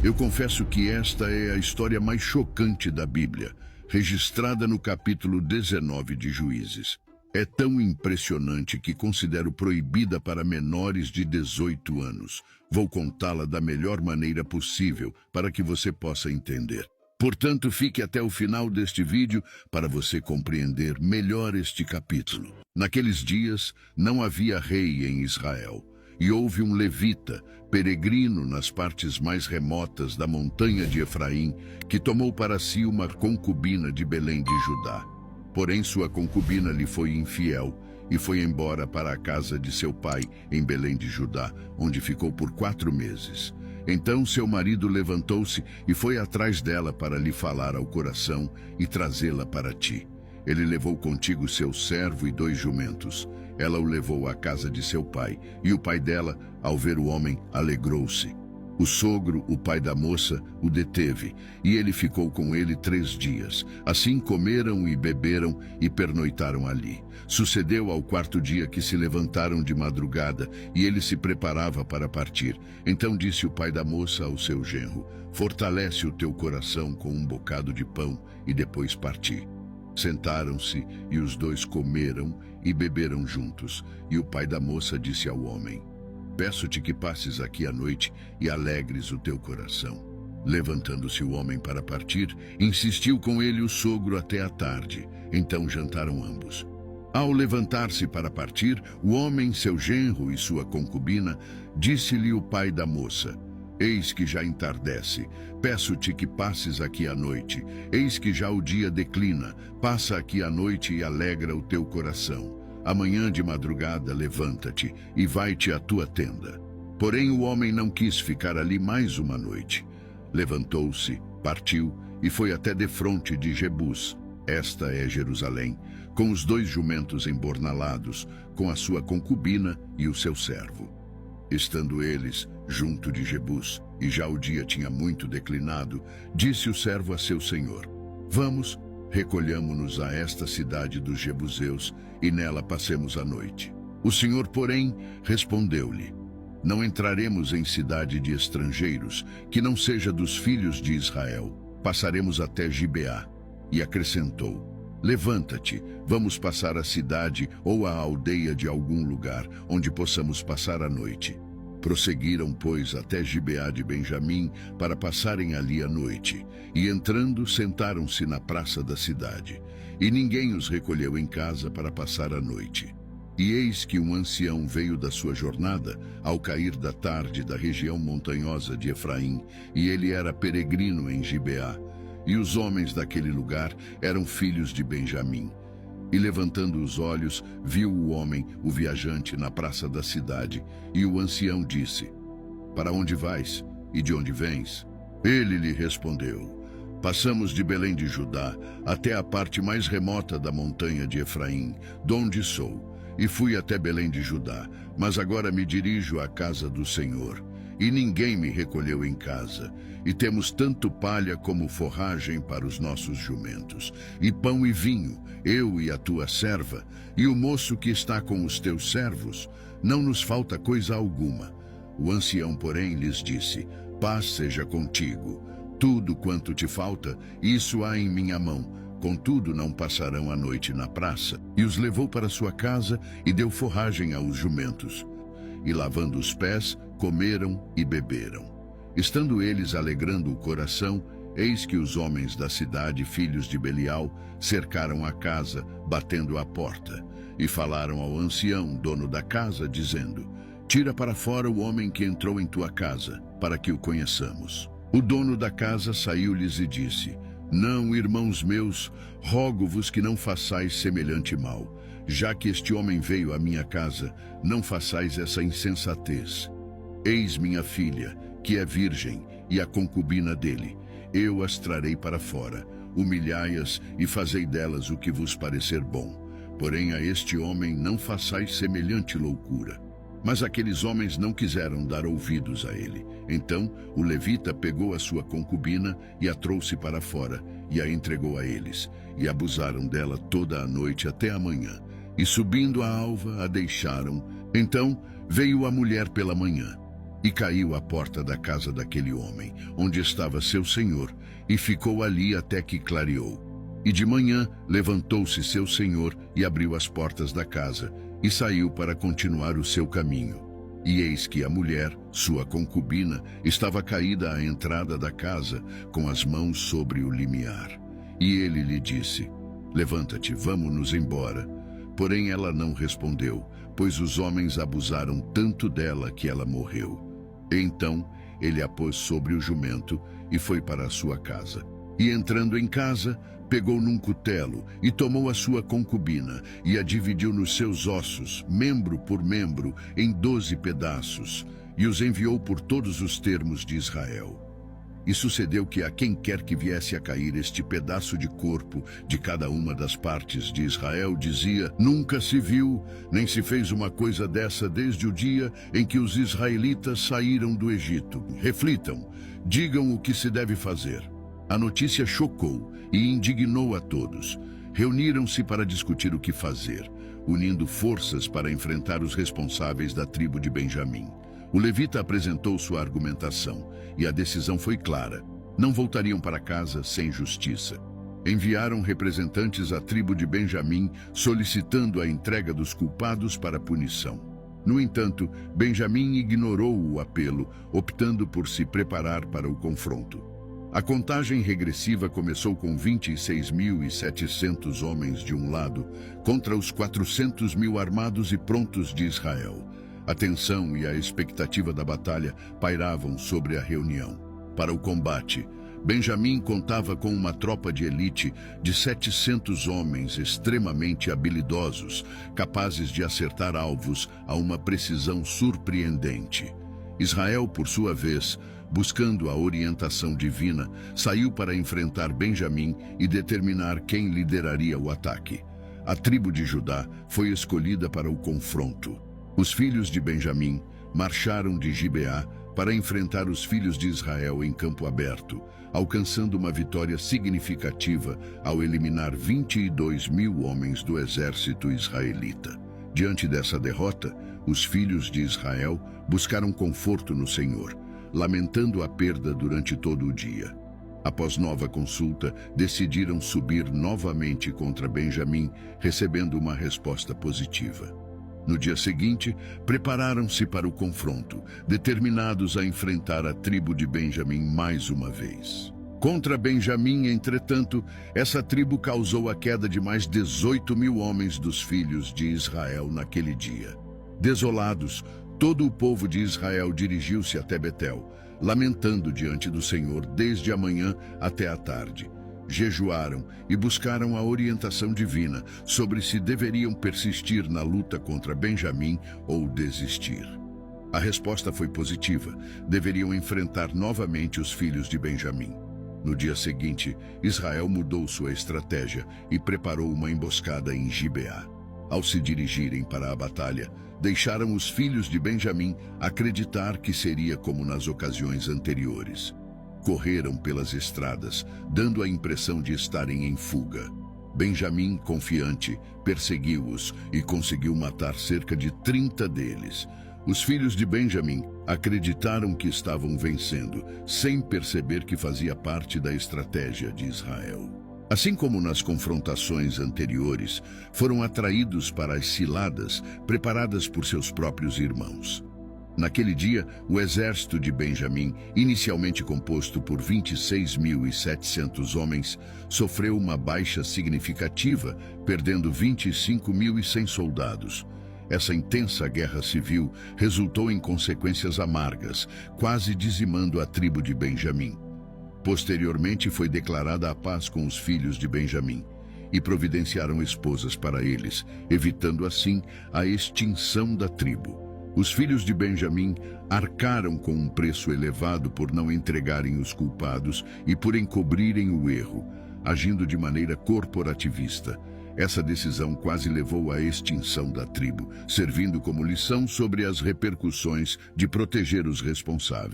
Eu confesso que esta é a história mais chocante da Bíblia, registrada no capítulo 19 de Juízes. É tão impressionante que considero proibida para menores de 18 anos. Vou contá-la da melhor maneira possível para que você possa entender. Portanto, fique até o final deste vídeo para você compreender melhor este capítulo. Naqueles dias, não havia rei em Israel, e houve um levita, peregrino nas partes mais remotas da montanha de Efraim, que tomou para si uma concubina de Belém de Judá. Porém, sua concubina lhe foi infiel e foi embora para a casa de seu pai, em Belém de Judá, onde ficou por 4 meses. Então seu marido levantou-se e foi atrás dela para lhe falar ao coração e trazê-la para ti. Ele levou contigo seu servo e 2 jumentos. Ela o levou à casa de seu pai, e o pai dela, ao ver o homem, alegrou-se. O sogro, o pai da moça, o deteve, e ele ficou com ele 3 dias. Assim comeram e beberam e pernoitaram ali. Sucedeu ao 4º dia que se levantaram de madrugada, e ele se preparava para partir. Então disse o pai da moça ao seu genro: fortalece o teu coração com um bocado de pão, e depois parti. Sentaram-se, e os 2 comeram e beberam juntos. E o pai da moça disse ao homem: peço-te que passes aqui a noite e alegres o teu coração. Levantando-se o homem para partir, insistiu com ele o sogro até a tarde. Então jantaram ambos. Ao levantar-se para partir, o homem, seu genro e sua concubina, disse-lhe o pai da moça: eis que já entardece, peço-te que passes aqui a noite. Eis que já o dia declina, passa aqui a noite e alegra o teu coração. Amanhã de madrugada levanta-te e vai-te à tua tenda. Porém o homem não quis ficar ali mais uma noite. Levantou-se, partiu e foi até defronte de Jebus, esta é Jerusalém, com os 2 jumentos embornalados, com a sua concubina e o seu servo. Estando eles junto de Jebus, e já o dia tinha muito declinado, disse o servo a seu senhor: vamos, recolhamo-nos a esta cidade dos Jebuseus, e nela passemos a noite. O senhor, porém, respondeu-lhe: não entraremos em cidade de estrangeiros, que não seja dos filhos de Israel. Passaremos até Gibeá. E acrescentou: levanta-te, vamos passar a cidade ou a aldeia de algum lugar, onde possamos passar a noite. Prosseguiram, pois, até Gibeá de Benjamim, para passarem ali a noite. E entrando, sentaram-se na praça da cidade. E ninguém os recolheu em casa para passar a noite. E eis que um ancião veio da sua jornada, ao cair da tarde, da região montanhosa de Efraim, e ele era peregrino em Gibeá. E os homens daquele lugar eram filhos de Benjamim. E levantando os olhos, viu o homem, o viajante, na praça da cidade. E o ancião disse: para onde vais e de onde vens? Ele lhe respondeu: passamos de Belém de Judá até a parte mais remota da montanha de Efraim, donde sou, e fui até Belém de Judá, mas agora me dirijo à casa do Senhor. E ninguém me recolheu em casa, e temos tanto palha como forragem para os nossos jumentos, e pão e vinho, eu e a tua serva, e o moço que está com os teus servos, não nos falta coisa alguma. O ancião, porém, lhes disse: paz seja contigo. Tudo quanto te falta, isso há em minha mão. Contudo, não passarão a noite na praça. E os levou para sua casa e deu forragem aos jumentos. E lavando os pés, comeram e beberam. Estando eles alegrando o coração, eis que os homens da cidade, filhos de Belial, cercaram a casa, batendo à porta. E falaram ao ancião, dono da casa, dizendo: tira para fora o homem que entrou em tua casa, para que o conheçamos. O dono da casa saiu-lhes e disse: não, irmãos meus, rogo-vos que não façais semelhante mal. Já que este homem veio à minha casa, não façais essa insensatez. Eis minha filha, que é virgem, e a concubina dele. Eu as trarei para fora, humilhai-as e fazei delas o que vos parecer bom. Porém a este homem não façais semelhante loucura. Mas aqueles homens não quiseram dar ouvidos a ele. Então o levita pegou a sua concubina e a trouxe para fora, e a entregou a eles, e abusaram dela toda a noite até a manhã. E subindo a alva, a deixaram. Então veio a mulher pela manhã. e caiu à porta da casa daquele homem, onde estava seu senhor, e ficou ali até que clareou. E de manhã levantou-se seu senhor e abriu as portas da casa, e saiu para continuar o seu caminho. E eis que a mulher, sua concubina, estava caída à entrada da casa, com as mãos sobre o limiar. E ele lhe disse: levanta-te, vamos-nos embora. Porém ela não respondeu, pois os homens abusaram tanto dela que ela morreu. Então ele a pôs sobre o jumento e foi para a sua casa. E entrando em casa, pegou num cutelo e tomou a sua concubina e a dividiu nos seus ossos, membro por membro, em 12 pedaços, e os enviou por todos os termos de Israel. E sucedeu que a quem quer que viesse a cair este pedaço de corpo de cada uma das partes de Israel, dizia: nunca se viu, nem se fez uma coisa dessa desde o dia em que os israelitas saíram do Egito. Reflitam, digam o que se deve fazer. A notícia chocou e indignou a todos. Reuniram-se para discutir o que fazer, unindo forças para enfrentar os responsáveis da tribo de Benjamim. O levita apresentou sua argumentação, e a decisão foi clara: não voltariam para casa sem justiça. Enviaram representantes à tribo de Benjamim, solicitando a entrega dos culpados para punição. No entanto, Benjamim ignorou o apelo, optando por se preparar para o confronto. A contagem regressiva começou com 26.700 homens de um lado, contra os 400.000 armados e prontos de Israel. A tensão e a expectativa da batalha pairavam sobre a reunião. Para o combate, Benjamim contava com uma tropa de elite de 700 homens extremamente habilidosos, capazes de acertar alvos a uma precisão surpreendente. Israel, por sua vez, buscando a orientação divina, saiu para enfrentar Benjamim e determinar quem lideraria o ataque. A tribo de Judá foi escolhida para o confronto. Os filhos de Benjamim marcharam de Gibeá para enfrentar os filhos de Israel em campo aberto, alcançando uma vitória significativa ao eliminar 22.000 homens do exército israelita. Diante dessa derrota, os filhos de Israel buscaram conforto no Senhor, lamentando a perda durante todo o dia. Após nova consulta, decidiram subir novamente contra Benjamim, recebendo uma resposta positiva. No dia seguinte, prepararam-se para o confronto, determinados a enfrentar a tribo de Benjamim mais uma vez. Contra Benjamim, entretanto, essa tribo causou a queda de mais 18.000 homens dos filhos de Israel naquele dia. Desolados, todo o povo de Israel dirigiu-se até Betel, lamentando diante do Senhor desde a manhã até a tarde. Jejuaram e buscaram a orientação divina sobre se deveriam persistir na luta contra Benjamim ou desistir. A resposta foi positiva: deveriam enfrentar novamente os filhos de Benjamim. No dia seguinte, Israel mudou sua estratégia e preparou uma emboscada em Gibeá. Ao se dirigirem para a batalha, deixaram os filhos de Benjamim acreditar que seria como nas ocasiões anteriores. Correram pelas estradas, dando a impressão de estarem em fuga. Benjamim, confiante, perseguiu-os e conseguiu matar cerca de 30 deles. Os filhos de Benjamim acreditaram que estavam vencendo, sem perceber que fazia parte da estratégia de Israel. Assim como nas confrontações anteriores, foram atraídos para as ciladas preparadas por seus próprios irmãos. Naquele dia, o exército de Benjamim, inicialmente composto por 26.700 homens, sofreu uma baixa significativa, perdendo 25.100 soldados. Essa intensa guerra civil resultou em consequências amargas, quase dizimando a tribo de Benjamim. Posteriormente foi declarada a paz com os filhos de Benjamim, e providenciaram esposas para eles, evitando assim a extinção da tribo. Os filhos de Benjamim arcaram com um preço elevado por não entregarem os culpados e por encobrirem o erro, agindo de maneira corporativista. Essa decisão quase levou à extinção da tribo, servindo como lição sobre as repercussões de proteger os responsáveis.